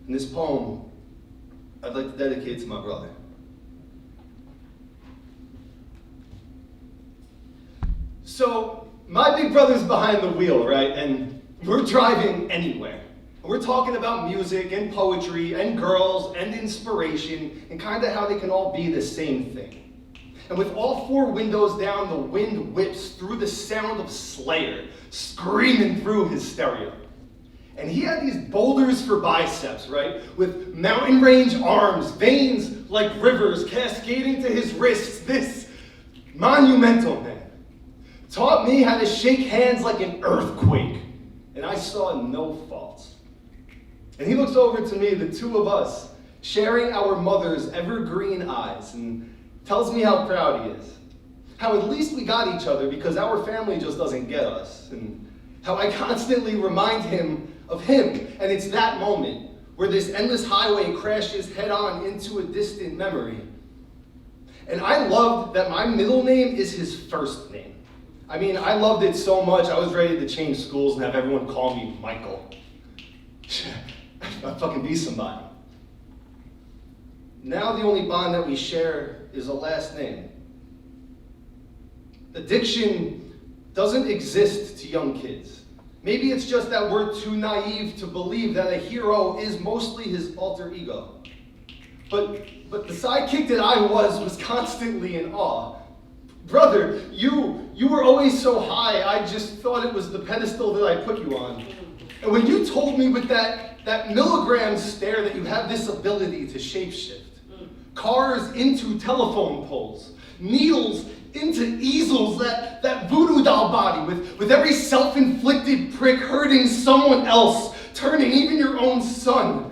And this poem, I'd like to dedicate to my brother. So, my big brother's behind the wheel, right? And we're driving anywhere. We're talking about music and poetry and girls and inspiration and kind of how they can all be the same thing. And with all four windows down, the wind whips through the sound of Slayer, screaming through his stereo. And he had these boulders for biceps, right? With mountain range arms, veins like rivers cascading to his wrists. This monumental man taught me how to shake hands like an earthquake. And I saw no faults. And he looks over to me, the two of us, sharing our mother's evergreen eyes, and tells me how proud he is. How at least we got each other because our family just doesn't get us. And how I constantly remind him of him. And it's that moment where this endless highway crashes head on into a distant memory. And I loved that my middle name is his first name. I mean, I loved it so much, I was ready to change schools and have everyone call me Michael. I'd fucking be somebody. Now the only bond that we share is a last name. Addiction doesn't exist to young kids. Maybe it's just that we're too naive to believe that a hero is mostly his alter ego. But the sidekick that I was constantly in awe. Brother, you were always so high, I just thought it was the pedestal that I put you on. And when you told me with that milligram stare that you have this ability to shapeshift, cars into telephone poles, needles into easels, that voodoo doll body with every self-inflicted prick hurting someone else, turning even your own son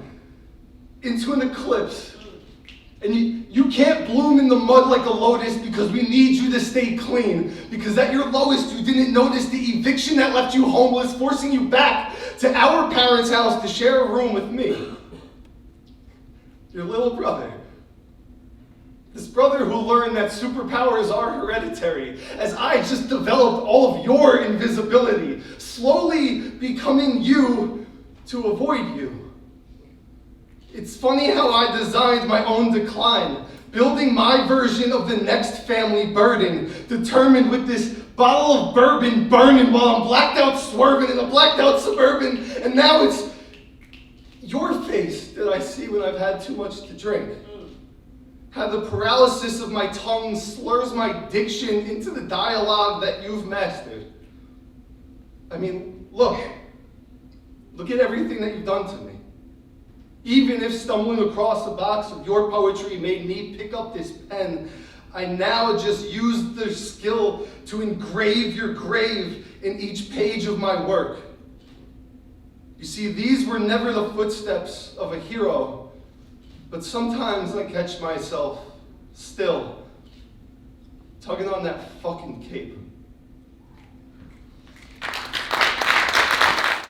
into an eclipse. And you can't bloom in the mud like a lotus because we need you to stay clean. Because at your lowest, you didn't notice the eviction that left you homeless, forcing you back to our parents' house to share a room with me. Your little brother. This brother who learned that superpowers are hereditary, as I just developed all of your invisibility, slowly becoming you to avoid you. It's funny how I designed my own decline, building my version of the next family burden, determined with this bottle of bourbon burning while I'm blacked out swerving in a blacked out Suburban, and now it's your face that I see when I've had too much to drink. How the paralysis of my tongue slurs my diction into the dialogue that you've mastered. I mean, look at everything that you've done to me. Even if stumbling across a box of your poetry made me pick up this pen, I now just use the skill to engrave your grave in each page of my work. You see, these were never the footsteps of a hero, but sometimes I catch myself still tugging on that fucking cape.